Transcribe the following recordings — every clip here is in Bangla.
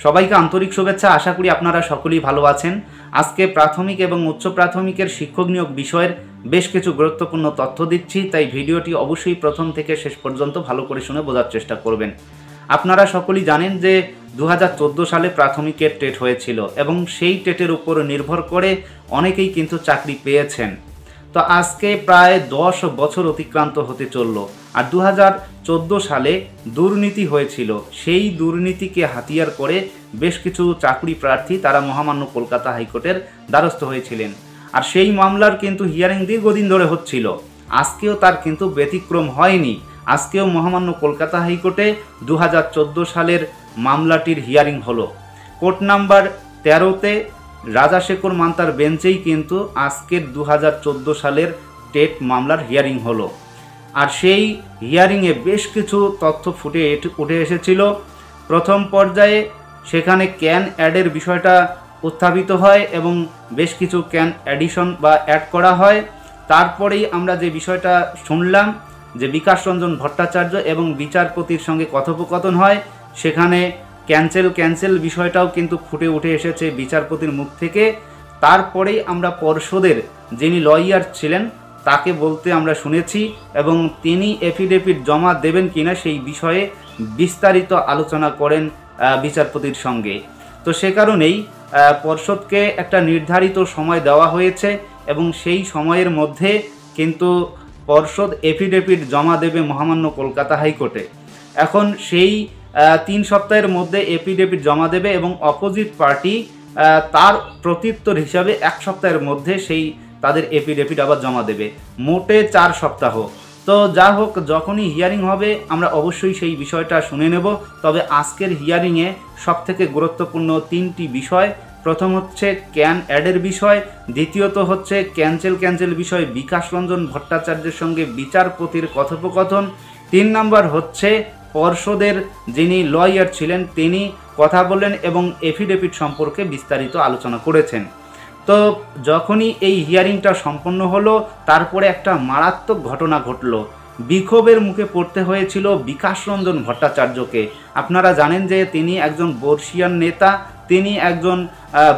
সবাইকে আন্তরিক শুভেচ্ছা। আশা করি আপনারা সকলেই ভালো আছেন। আজকে প্রাথমিক এবং উচ্চ প্রাথমিকের শিক্ষক নিয়োগ বিষয়ের বেশ কিছু গুরুত্বপূর্ণ তথ্য দিচ্ছি, তাই ভিডিওটি অবশ্যই প্রথম থেকে শেষ পর্যন্ত ভালো করে শুনে বোঝার চেষ্টা করবেন। আপনারা সকলেই জানেন যে 2014 সালে প্রাথমিকের টেট হয়েছিল এবং সেই টেটের উপর নির্ভর করে অনেকেই কিন্তু চাকরি পেয়েছেন। তো আজকে প্রায় 10 বছর অতিক্রান্ত হতে চলল। আর 2014 সালে দুর্নীতি হয়েছিল, সেই দুর্নীতিকে হাতিয়ার করে বেশ কিছু চাকরি প্রার্থী তারা মহামান্য কলকাতা হাইকোর্টের দ্বারস্থ হয়েছিলেন। আর সেই মামলার কিন্তু হিয়ারিং দীর্ঘদিন ধরে হচ্ছিল। আজকেও তার কিন্তু ব্যতিক্রম হয়নি। আজকেও মহামান্য কলকাতা হাইকোর্টে 2014 সালের মামলাটির হিয়ারিং হলো। কোর্ট নাম্বার 13-তে রাজাশেখর মান্তার বেঞ্চেই কিন্তু আজকের 2014 সালের টেট মামলার হিয়ারিং হলো। আর সেই হিয়ারিংয়ে বেশ কিছু তথ্য উঠে এসেছিল। প্রথম পর্যায়ে সেখানে ক্যান অ্যাডের বিষয়টা উত্থাপিত হয় এবং বেশ কিছু ক্যান অ্যাডিশন বা অ্যাড করা হয়। তারপরেই আমরা যে বিষয়টা শুনলাম যে বিকাশ রঞ্জন ভট্টাচার্য এবং বিচারপতির সঙ্গে কথোপকথন হয়, সেখানে ক্যান্সেল বিষয়টাও কিন্তু ফুটে উঠে এসেছে বিচারপতির মুখ থেকে। তারপরেই আমরা পর্ষদের যিনি লয়ার ছিলেন তাকে বলতে আমরা শুনেছি এবং তিনি এফিডেভিট জমা দেবেন কিনা সেই বিষয়ে বিস্তারিত আলোচনা করেন বিচারপতির সঙ্গে। তো সে কারণেই পর্ষদকে একটা নির্ধারিত সময় দেওয়া হয়েছে এবং সেই সময়ের মধ্যে কিন্তু পর্ষদ এফিডেভিট জমা দেবে মহামান্য কলকাতা হাইকোর্টে। এখন সেই 3 সপ্তাহের মধ্যে এফিডেভিট জমা দেবে এবং অপোজিট পার্টি তার প্রত্যুত্তর হিসাবে 1 সপ্তাহের মধ্যে সেই তাদের এফিডেভিট আবার জমা দেবে। মোটে 4 সপ্তাহ। তো যা হোক, যখনই হিয়ারিং হবে আমরা অবশ্যই সেই বিষয়টা শুনে নেব। তবে আজকের হিয়ারিংয়ে সবথেকে গুরুত্বপূর্ণ 3টি বিষয়। প্রথম হচ্ছে ক্যান অ্যাডের বিষয়, দ্বিতীয়ত হচ্ছে ক্যান্সেল বিষয় বিকাশ রঞ্জন ভট্টাচার্যের সঙ্গে বিচারপতির কথোপকথন, 3 নম্বর হচ্ছে পর্ষদের যিনি লয়ার ছিলেন তিনি কথা বলেন এবং এফিডেভিট সম্পর্কে বিস্তারিত আলোচনা করেছেন। তো যখনই এই হিয়ারিংটা সম্পন্ন হলো, তারপরে একটা মারাত্মক ঘটনা ঘটল। বিক্ষোভের মুখে পড়তে হয়েছিল বিকাশ রঞ্জন ভট্টাচার্যকে। আপনারা জানেন যে তিনি একজন বর্ষিয়ান নেতা, তিনি একজন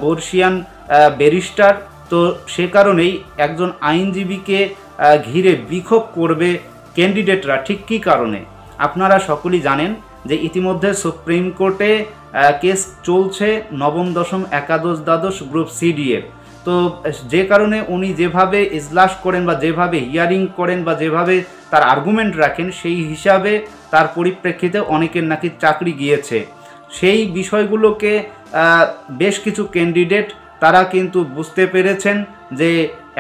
বর্ষিয়ান ব্যারিস্টার। তো সে কারণেই একজন আইনজীবীকে ঘিরে বিক্ষোভ করবে ক্যান্ডিডেটরা ঠিক কী কারণে? আপনারা সকলেই জানেন যে ইতিমধ্যে সুপ্রিম কোর্টে কেস চলছে নবম দশম একাদশ দ্বাদশ গ্রুপ সিডিএর। তো যে কারণে উনি যেভাবে ইজলাস করেন বা যেভাবে হিয়ারিং করেন বা যেভাবে তার আর্গুমেন্ট রাখেন, সেই হিসাবে তার পরিপ্রেক্ষিতে অনেকের নাকি চাকরি গিয়েছে। সেই বিষয়গুলোকে বেশ কিছু ক্যান্ডিডেট তারা কিন্তু বুঝতে পেরেছেন যে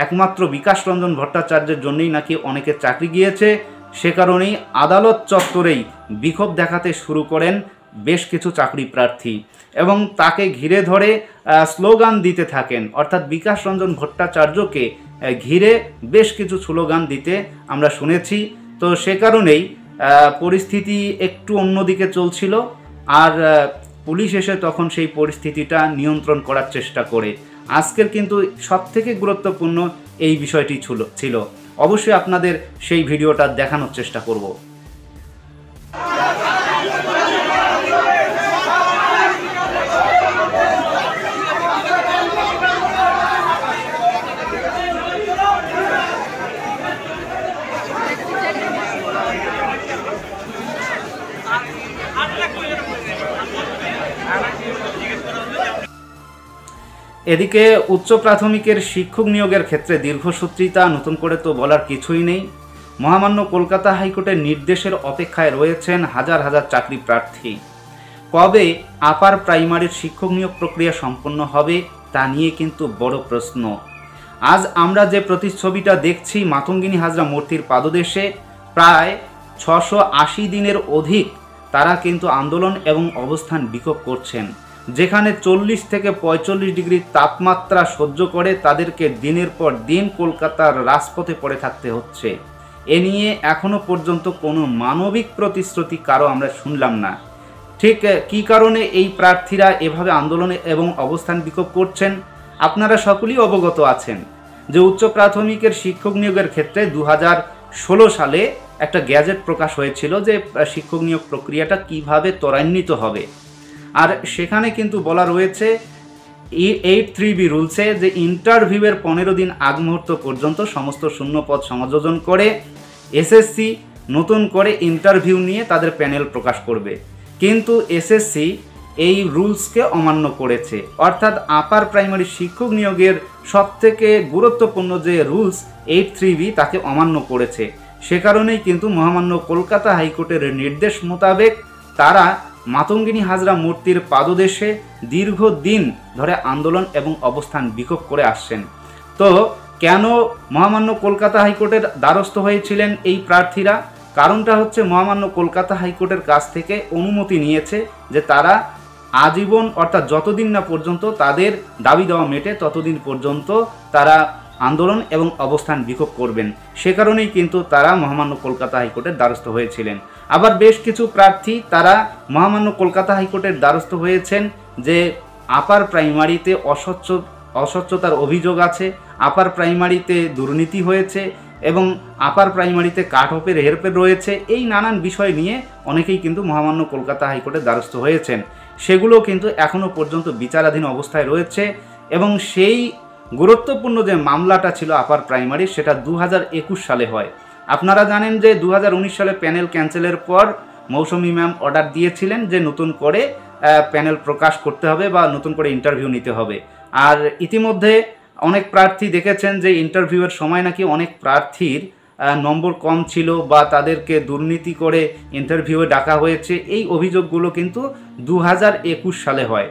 একমাত্র বিকাশ রঞ্জন ভট্টাচার্যের জন্যই নাকি অনেকের চাকরি গিয়েছে। সে কারণেই আদালত চত্বরেই বিক্ষোভ দেখাতে শুরু করেন বেশ কিছু চাকরি প্রার্থী এবং তাকে ঘিরে ধরে স্লোগান দিতে থাকেন। অর্থাৎ বিকাশ রঞ্জন ভট্টাচার্যকে ঘিরে বেশ কিছু স্লোগান দিতে আমরা শুনেছি। তো সে কারণেই পরিস্থিতি একটু অন্যদিকে চলছিল আর পুলিশ এসে তখন সেই পরিস্থিতিটা নিয়ন্ত্রণ করার চেষ্টা করে। আজকের কিন্তু সবথেকে গুরুত্বপূর্ণ এই বিষয়টি ছিল। অবশ্যই আপনাদের সেই ভিডিওটা দেখানোর চেষ্টা করব। এদিকে উচ্চ প্রাথমিকের শিক্ষক নিয়োগের ক্ষেত্রে দীর্ঘসূত্রিতা, নতুন করে তো বলার কিছুই নেই। মহামান্য কলকাতা হাইকোর্টের নির্দেশের অপেক্ষায় রয়েছেন হাজার হাজার চাকরি প্রার্থী। কবে আপার প্রাইমারির শিক্ষক নিয়োগ প্রক্রিয়া সম্পন্ন হবে তা নিয়ে কিন্তু বড় প্রশ্ন। আজ আমরা যে প্রতিচ্ছবিটা দেখছি মাতঙ্গিনী হাজরা মূর্তির পাদদেশে, প্রায় 680 দিনের অধিক তারা কিন্তু আন্দোলন এবং অবস্থান বিক্ষোভ করছেন। যেখানে 40 থেকে 45 ডিগ্রি তাপমাত্রা সহ্য করে তাদেরকে দিনের পর দিন কলকাতার রাজপথে পড়ে থাকতে হচ্ছে। এ নিয়ে এখনো পর্যন্ত কোনো মানবিক প্রতিশ্রুতি কারো আমরা শুনলাম না। ঠিক কী কারণে এই প্রার্থীরা এভাবে আন্দোলন এবং অবস্থান বিক্ষোভ করছেন আপনারা সকলেই অবগত আছেন যে উচ্চ প্রাথমিকের শিক্ষক নিয়োগের ক্ষেত্রে 2016 সালে একটা গ্যাজেট প্রকাশ হয়েছিল যে শিক্ষক নিয়োগ প্রক্রিয়াটা কিভাবে ত্বরান্বিত হবে। আর সেখানে কিন্তু বলা রয়েছে 8.3b রুলসে যে ইন্টারভিউয়ের 15 দিন আগ মুহূর্ত পর্যন্ত সমস্ত শূন্যপদ সংযোজন করে এসএসসি নতুন করে ইন্টারভিউ নিয়ে তাদের প্যানেল প্রকাশ করবে। কিন্তু এসএসসি এই রুলসকে অমান্য করেছে, অর্থাৎ আপার প্রাইমারি শিক্ষক নিয়োগের সবথেকে গুরুত্বপূর্ণ যে রুলস 8.3b তাকে অমান্য করেছে। সে কারণেই কিন্তু মহামান্য কলকাতা হাইকোর্টের নির্দেশ মোতাবেক তারা মাতঙ্গিনী হাজরা মূর্তির পাদদেশে দীর্ঘদিন ধরে আন্দোলন এবং অবস্থান বিক্ষোভ করে আসছেন। তো কেন মহামান্য কলকাতা হাইকোর্টের দ্বারস্থ হয়েছিলেন এই প্রার্থীরা? কারণটা হচ্ছে মহামান্য কলকাতা হাইকোর্টের কাছ থেকে অনুমতি নিয়েছে যে তারা আজীবন অর্থাৎ যতদিন না পর্যন্ত তাদের দাবি দেওয়া মেটে ততদিন পর্যন্ত তারা আন্দোলন এবং অবস্থান বিক্ষোভ করবেন। সে কারণেই কিন্তু তারা মহামান্য কলকাতা হাইকোর্টের দ্বারস্থ হয়েছিলেন। আবার বেশ কিছু প্রার্থী তারা মহামান্য কলকাতা হাইকোর্টের দ্বারস্থ হয়েছেন যে আপার প্রাইমারিতে অস্বচ্ছতার অভিযোগ আছে, আপার প্রাইমারিতে দুর্নীতি হয়েছে এবং আপার প্রাইমারিতে কাট অফের হেরফের রয়েছে। এই নানান বিষয় নিয়ে অনেকেই কিন্তু মহামান্য কলকাতা হাইকোর্টের দ্বারস্থ হয়েছেন। সেগুলো কিন্তু এখনও পর্যন্ত বিচারাধীন অবস্থায় রয়েছে এবং সেই গুরুত্বপূর্ণ যে মামলাটা ছিল আপার প্রাইমারি সেটা 2021 সালে হয়। আপনারা জানেন যে 2019 সালে প্যানেল ক্যান্সেলের পর মৌসুমী ম্যাম অর্ডার দিয়েছিলেন যে নতুন করে প্যানেল প্রকাশ করতে হবে বা নতুন করে ইন্টারভিউ নিতে হবে। আর ইতিমধ্যে অনেক প্রার্থী দেখেছেন যে ইন্টারভিউয়ের সময় নাকি অনেক প্রার্থীর নম্বর কম ছিল বা তাদেরকে দুর্নীতি করে ইন্টারভিউয়ে ডাকা হয়েছে। এই অভিযোগগুলো কিন্তু 2021 সালে হয়।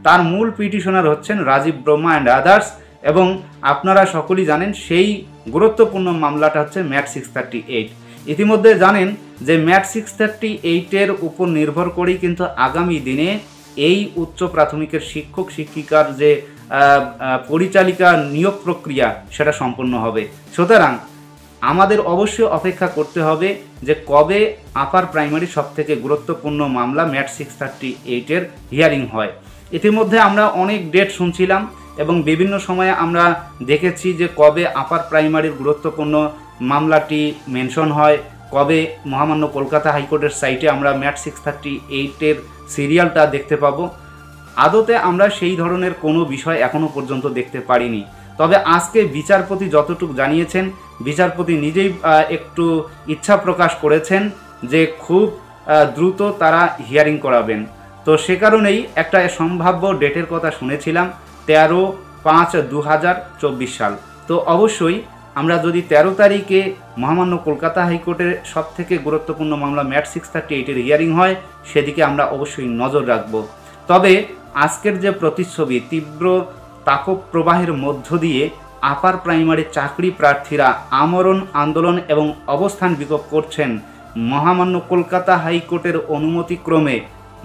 তার মূল পিটিশনার হচ্ছেন রাজীব ব্রহ্মা অ্যান্ড আদার্স এবং আপনারা সকলেই জানেন সেই গুরুত্বপূর্ণ মামলাটা হচ্ছে ম্যাট 638। ইতিমধ্যে জানেন যে ম্যাট 638-এর উপর নির্ভর করেই কিন্তু আগামী দিনে এই উচ্চ প্রাথমিকের শিক্ষক শিক্ষিকার যে পরিচালিকা নিয়োগ প্রক্রিয়া সেটা সম্পন্ন হবে। সুতরাং আমাদের অবশ্যই অপেক্ষা করতে হবে যে কবে আপার প্রাইমারি সবথেকে গুরুত্বপূর্ণ মামলা ম্যাট 638-এর হিয়ারিং হয়। ইতিমধ্যে আমরা অনেক ডেট শুনছিলাম এবং বিভিন্ন সময়ে আমরা দেখেছি যে কবে আপার প্রাইমারির গুরুত্বপূর্ণ মামলাটি মেনশন হয়, কবে মহামান্য কলকাতা হাইকোর্টের সাইটে আমরা ম্যাট 638-এর সিরিয়ালটা দেখতে পাবো। আদতে আমরা সেই ধরনের কোনো বিষয় এখনও পর্যন্ত দেখতে পারিনি। তবে আজকে বিচারপতি যতটুকু জানিয়েছেন, বিচারপতি নিজেই একটু ইচ্ছা প্রকাশ করেছেন যে খুব দ্রুত তারা হিয়ারিং করাবেন। তো সে কারণেই একটা সম্ভাব্য ডেটের কথা শুনেছিলাম 13/5/2024 সাল। তো অবশ্যই আমরা যদি 13 তারিখে মহামান্য কলকাতা হাইকোর্টের সবথেকে গুরুত্বপূর্ণ মামলা ম্যাট 638-এর হিয়ারিং হয় সেদিকে আমরা অবশ্যই নজর রাখব। তবে আজকের যে প্রতিচ্ছবি তীব্র তাপপ্রবাহের মধ্য দিয়ে আপার প্রাইমারি চাকরি প্রার্থীরা আমরণ আন্দোলন এবং অবস্থান বিক্ষোভ করছেন, মহামান্য কলকাতা হাইকোর্টের অনুমতিক্রমে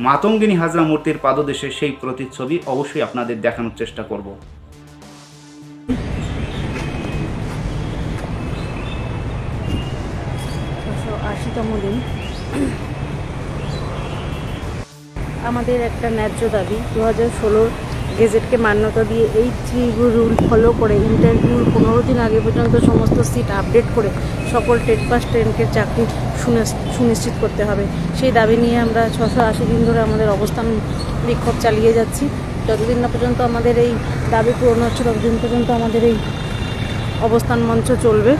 মাতঙ্গিনী হাজরা মূর্তির পাদদেশে সেই প্রতিচ্ছবি অবশ্যই আপনাদের দেখানোর চেষ্টা করব। 80তম দিন। আমাদের একটা ন্যায্য দাবি 2016 গেজেটকে মান্যতা দিয়ে এই 3 রুল ফলো করে ইন্টারভিউ 15 দিন আগে পর্যন্ত সমস্ত সিট আপডেট করে সকল টেট পাস ট্রেনকে চাকরি সুনিশ্চিত করতে হবে। সেই দাবি নিয়ে আমরা 680 দিন ধরে আমাদের অবস্থান বিক্ষোভ চালিয়ে যাচ্ছি। যতদিন না পর্যন্ত আমাদের এই দাবি পূরণ হচ্ছে ততদিন পর্যন্ত আমাদের এই অবস্থান মঞ্চ চলবে।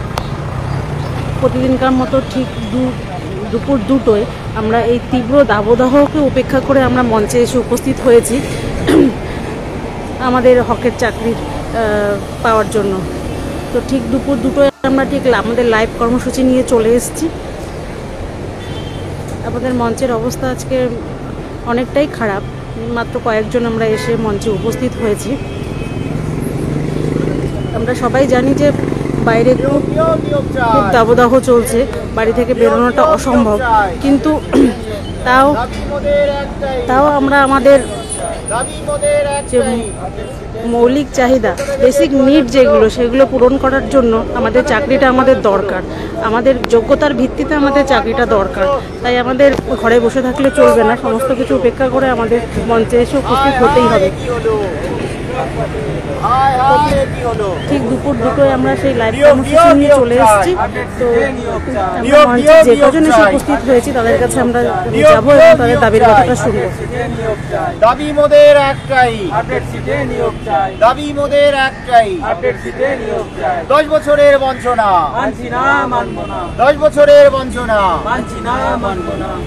প্রতিদিনকার মতো ঠিক দুপুর 2টোয় আমরা এই তীব্র দাবদাহকে উপেক্ষা করে আমরা মঞ্চে এসে উপস্থিত হয়েছি আমাদের হকের চাকরি পাওয়ার জন্য। তো ঠিক দুপুর 2টোয় আমরা ঠিক আমাদের লাইভ কর্মসূচি নিয়ে চলে এসেছি। আমাদের মঞ্চের অবস্থা আজকে অনেকটাই খারাপ, মাত্র কয়েকজন আমরা এসে মঞ্চে উপস্থিত হয়েছি। আমরা সবাই জানি যে বাইরে খুব দাবদাহ চলছে, বাড়ি থেকে বেরোনোটা অসম্ভব, কিন্তু তাও আমরা আমাদের যে মৌলিক চাহিদা বেসিক নিড যেগুলো সেগুলো পূরণ করার জন্য আমাদের চাকরিটা আমাদের দরকার, আমাদের যোগ্যতার ভিত্তিতে আমাদের চাকরিটা দরকার। তাই আমাদের ঘরে বসে থাকলে চলবে না, সমস্ত কিছু উপেক্ষা করে আমাদের মঞ্চে এসে উপস্থিত হতেই হবে। ঠিক দুপুর দুটোয় আমরা সেই লাইভ কর্মসূচি নিয়ে চলে এসেছি। তো আমরা মঞ্চে যে কজন এসে উপস্থিত হয়েছি তাদের কাছে আমরা যাবো এবং তাদের দাবির কথাটা শুনবো। দাবি মোদের একটাই, দাবি মোদের একটাই, 10 বছরের বঞ্চনা, 10 বছরের বঞ্চনা,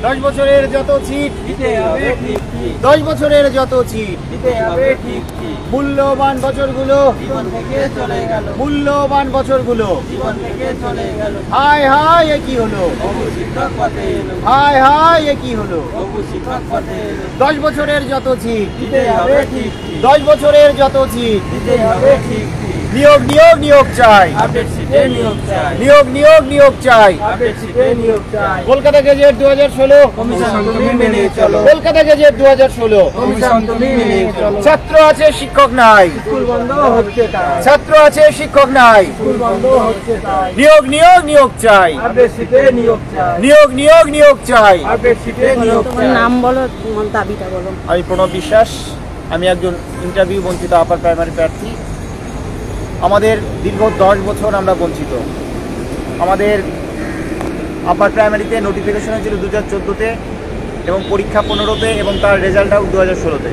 10 বছরের যত ছিট, 10 বছরের যত ছিট, মূল্যবান বছরগুলো, মূল্যবান বছরগুলো, হায় হায় এ কি হলো, হায় হায় এ কি হলো, 10 বছরের যত ছিট, 10 বছরের যত ছিট, নিয়োগ নিয়োগ নিয়োগ চাই, নিয়োগ নিয়োগ নিয়োগ চাই, কলকাতা গেজেট 2016, কলকাতা গেজেট 2016, ছাত্র আছে শিক্ষক নাই, ছাত্র আছে শিক্ষক নাই, নিয়োগ নিয়োগ নিয়োগ চাই, নিয়োগ নিয়োগ নিয়োগ চাই। তোমার নাম বলো, তোমার দাবিটা বলো। আমি প্রণব বিশ্বাস, আমি একজন ইন্টারভিউ বঞ্চিত আপার প্রাইমারি প্রার্থী। আমাদের দীর্ঘ 10 বছর আমরা বঞ্চিত। আমাদের আপার প্রাইমারিতে নোটিফিকেশন হয়েছিল 2014-তে এবং পরীক্ষা 15-তে এবং তার রেজাল্ট আউট 2016-তে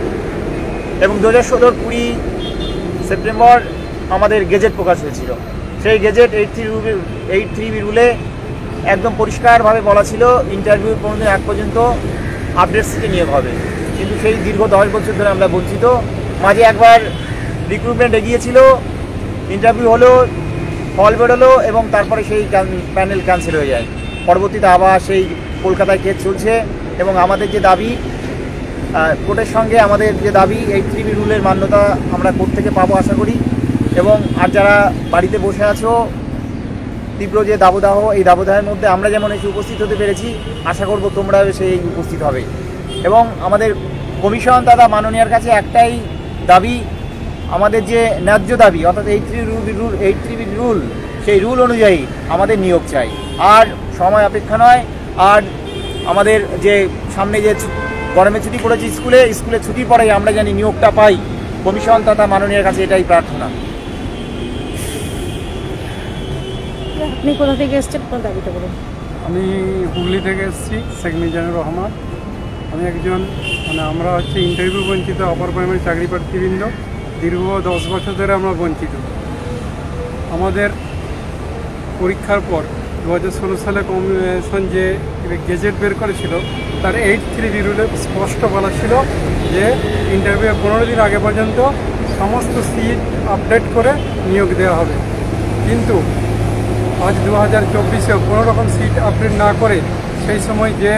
এবং 2016-র 20 সেপ্টেম্বর আমাদের গেজেট প্রকাশ হয়েছিল। সেই গেজেট 83 রুলে একদম পরিষ্কারভাবে বলা ছিল ইন্টারভিউ 15 দিন আগ পর্যন্ত আপডেট সিটে নিয়োগ হবে, কিন্তু সেই দীর্ঘ 10 বছর ধরে আমরা বঞ্চিত। মাঝে একবার রিক্রুটমেন্ট এগিয়েছিল, ইন্টারভিউ হলো, ফল বেরোলো এবং তারপরে সেই প্যানেল ক্যান্সেল হয়ে যায়। পরবর্তীতে আবার সেই কলকাতায় কেস চলছে এবং আমাদের যে দাবি, কোর্টের সঙ্গে আমাদের যে দাবি 83 রুলের মান্যতা আমরা কোর্ট থেকে পাবো আশা করি। এবং আর যারা বাড়িতে বসে আছো, তীব্র যে দাবদাহ, এই দাবদাহের মধ্যে আমরা যেমন এসে উপস্থিত হতে পেরেছি, আশা করব তোমরাও সেই উপস্থিত হবে। এবং আমাদের কমিশন দাদা মাননীয়ার কাছে একটাই দাবি, আমাদের যে ন্যায্য দাবি অর্থাৎ 83 রুল, সেই রুল অনুযায়ী আমাদের নিয়োগ চাই। আর সময় অপেক্ষা নয়। আর আমাদের যে সামনে যে গরমের ছুটি পড়েছে স্কুলে, স্কুলে ছুটি পড়ে আমরা জানি নিয়োগটা পাই। কমিশন তথা মাননীয়ার কাছে এটাই প্রার্থনা। আপনি কোথা থেকে এসেছেন, কোন দাবিটা বলুন। আমি হুগলি থেকে এসেছি, শেখ মিজানুর রহমান। আমি একজন আমরা ইন্টারভিউ বঞ্চিত অপার প্রাইমারি চাকরি প্রার্থীবৃন্দ। দীর্ঘ 10 বছর ধরে আমরা বঞ্চিত। আমাদের পরীক্ষার পর 2016 সালে কমিশন যে গেজেট বের করেছিল, তার 83 রুলে স্পষ্ট বলা ছিল যে ইন্টারভিউ 15 দিন আগে পর্যন্ত সমস্ত সিট আপডেট করে নিয়োগ দেওয়া হবে। কিন্তু আজ 2024-এ কোনো রকম সিট আপডেট না করে সেই সময় যে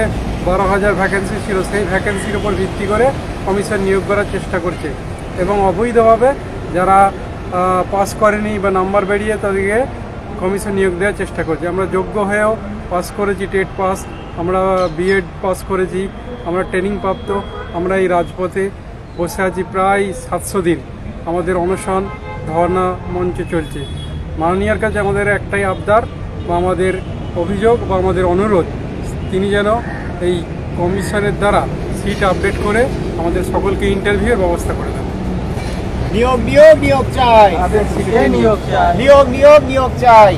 12,000 ভ্যাকেন্সি ছিল, সেই ভ্যাকেন্সির উপর ভিত্তি করে কমিশন নিয়োগ করার চেষ্টা করছে এবং অবৈধভাবে যারা পাস করেনি বা নাম্বার বেরিয়ে তাদেরকে কমিশন নিয়োগ দেওয়ার চেষ্টা করছে। আমরা যোগ্য হয়েও পাস করেছি, টেট পাস, আমরা বিএড পাস করেছি, আমরা ট্রেনিং প্রাপ্ত। আমরা এই রাজপথে বসে আছি প্রায় 700 দিন। আমাদের অনশন ধর্ণা মঞ্চে চলছে। মাননীয়ার কাছে আমাদের একটাই আবদার বা আমাদের অভিযোগ বা আমাদের অনুরোধ, তিনি যেন এই কমিশনের দ্বারা সিট আপডেট করে আমাদের সকলকে ইন্টারভিউয়ের ব্যবস্থা করে দেন। নিয়োগ নিয়োগ নিয়োগ চাই, নিয়োগ নিয়োগ নিয়োগ চাই,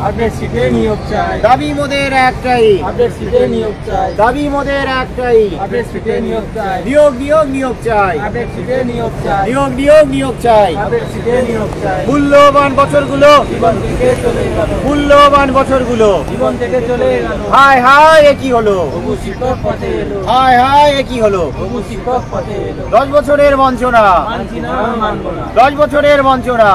দাবি মোদের একটাই, দাবি মোদের একটাই, নিয়োগ নিয়োগ নিয়োগ চাই, নিয়োগ নিয়োগ নিয়োগ চাই। মূল্যবান বছরগুলো, মূল্যবান বছরগুলো, হায় হায় এ কি হলো, হায় হায় এ কি হলো, 10 বছরের বঞ্চনা, 10 বছরের বঞ্চনা।